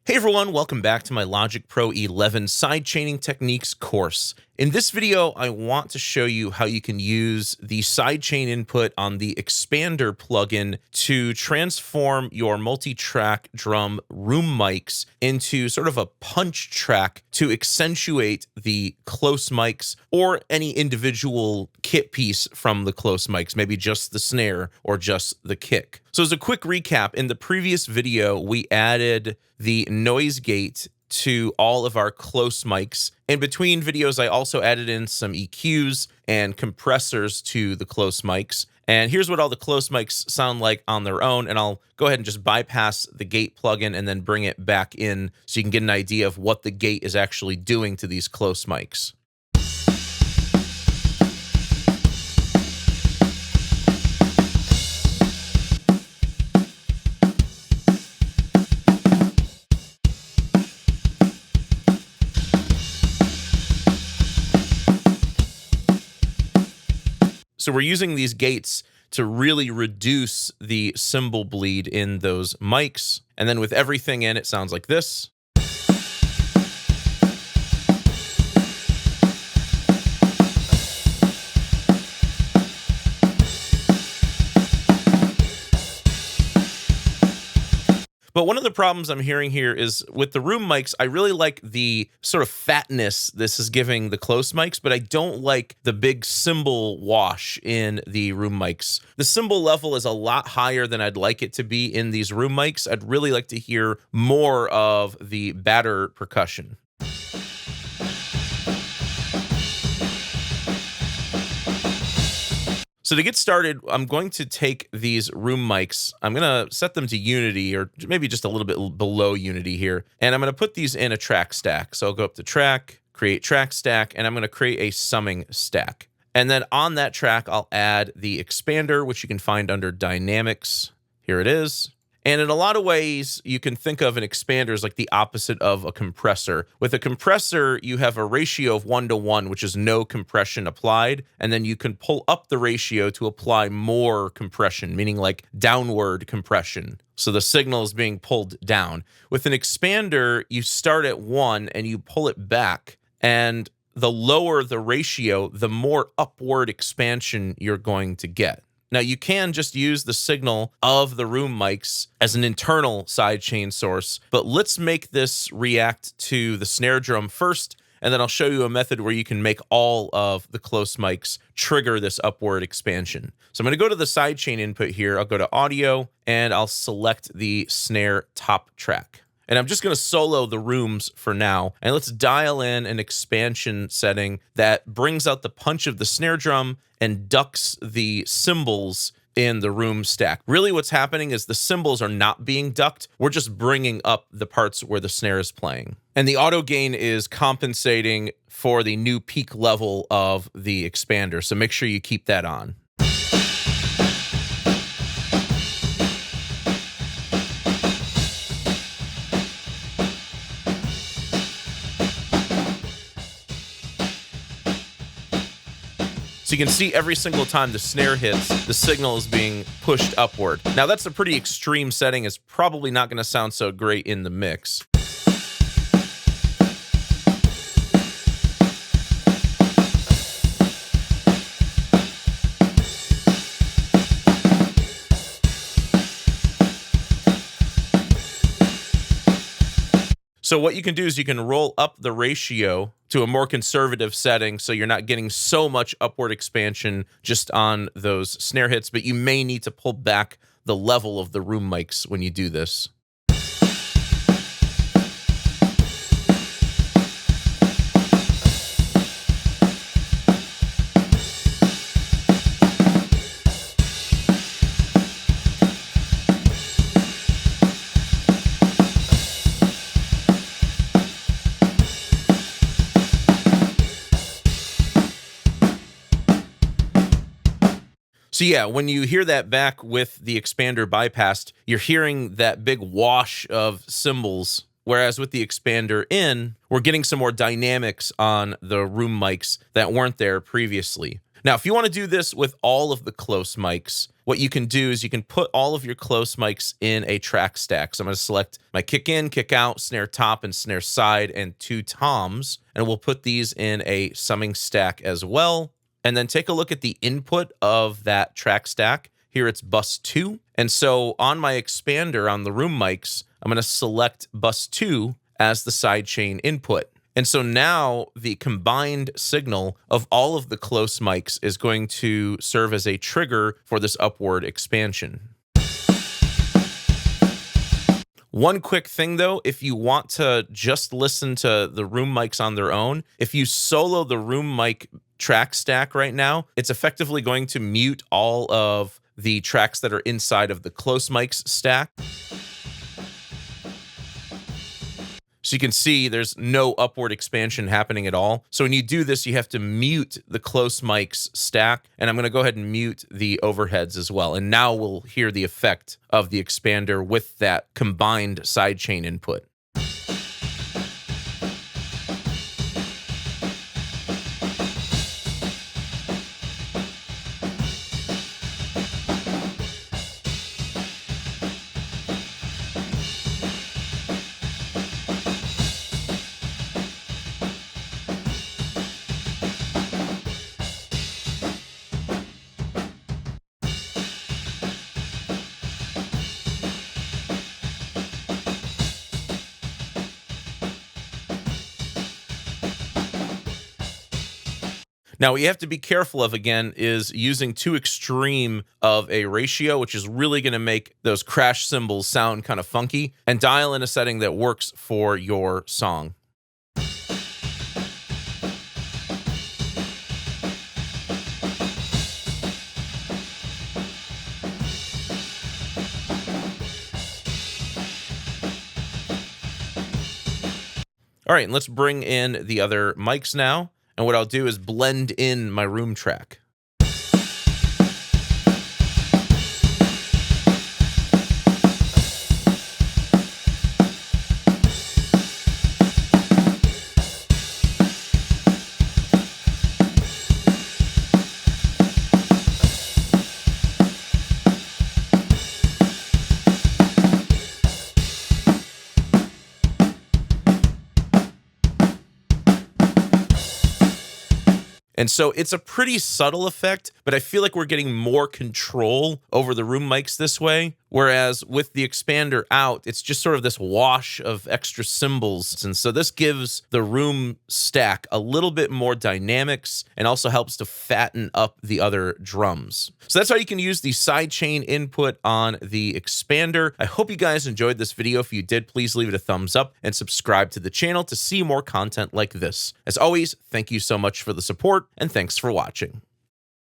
Hey everyone, welcome back to my Logic Pro 11 sidechaining techniques course. In this video, I want to show you how you can use the sidechain input on the expander plugin to transform your multi-track drum room mics into sort of a punch track to accentuate the close mics or any individual kit piece from the close mics, maybe just the snare or just the kick. So as a quick recap, in the previous video, we added the noise gate to all of our close mics. In between videos, I also added in some EQs and compressors to the close mics. And here's what all the close mics sound like on their own. And I'll go ahead and just bypass the gate plugin and then bring it back in so you can get an idea of what the gate is actually doing to these close mics. So we're using these gates to really reduce the cymbal bleed in those mics. And then with everything in, it sounds like this. But one of the problems I'm hearing here is with the room mics, I really like the sort of fatness this is giving the close mics, but I don't like the big cymbal wash in the room mics. The cymbal level is a lot higher than I'd like it to be in these room mics. I'd really like to hear more of the batter percussion. So to get started, I'm going to take these room mics, I'm going to set them to unity or maybe just a little bit below unity here. And I'm going to put these in a track stack. So I'll go up to track, create track stack, and I'm going to create a summing stack. And then on that track, I'll add the expander, which you can find under dynamics. Here it is. And in a lot of ways, you can think of an expander as like the opposite of a compressor. With a compressor, you have a ratio of 1:1, which is no compression applied. And then you can pull up the ratio to apply more compression, meaning like downward compression. So the signal is being pulled down. With an expander, you start at 1 and you pull it back. And the lower the ratio, the more upward expansion you're going to get. Now, you can just use the signal of the room mics as an internal sidechain source, but let's make this react to the snare drum first, and then I'll show you a method where you can make all of the close mics trigger this upward expansion. So I'm going to go to the sidechain input here. I'll go to audio, and I'll select the snare top track. And I'm just going to solo the rooms for now. And let's dial in an expansion setting that brings out the punch of the snare drum and ducks the cymbals in the room stack. Really what's happening is the cymbals are not being ducked. We're just bringing up the parts where the snare is playing. And the auto gain is compensating for the new peak level of the expander. So make sure you keep that on. So you can see every single time the snare hits, the signal is being pushed upward. Now that's a pretty extreme setting. It's probably not going to sound so great in the mix. So what you can do is you can roll up the ratio to a more conservative setting so you're not getting so much upward expansion just on those snare hits, but you may need to pull back the level of the room mics when you do this. So yeah, when you hear that back with the expander bypassed, you're hearing that big wash of cymbals, whereas with the expander in, we're getting some more dynamics on the room mics that weren't there previously. Now, if you want to do this with all of the close mics, what you can do is you can put all of your close mics in a track stack. So I'm going to select my kick in, kick out, snare top, and snare side, and 2 toms. And we'll put these in a summing stack as well. And then take a look at the input of that track stack. Here it's bus 2. And so on my expander on the room mics, I'm going to select bus 2 as the sidechain input. And so now the combined signal of all of the close mics is going to serve as a trigger for this upward expansion. One quick thing though, if you want to just listen to the room mics on their own, if you solo the room mic track stack right now, it's effectively going to mute all of the tracks that are inside of the close mics stack. So you can see there's no upward expansion happening at all. So when you do this, you have to mute the close mics stack. And I'm going to go ahead and mute the overheads as well. And now we'll hear the effect of the expander with that combined sidechain input. Now, what you have to be careful of, again, is using too extreme of a ratio, which is really going to make those crash cymbals sound kind of funky, and dial in a setting that works for your song. All right, and let's bring in the other mics now. And what I'll do is blend in my room track. And so it's a pretty subtle effect, but I feel like we're getting more control over the room mics this way. Whereas with the expander out, it's just sort of this wash of extra cymbals. And so this gives the room stack a little bit more dynamics and also helps to fatten up the other drums. So that's how you can use the sidechain input on the expander. I hope you guys enjoyed this video. If you did, please leave it a thumbs up and subscribe to the channel to see more content like this. As always, thank you so much for the support and thanks for watching.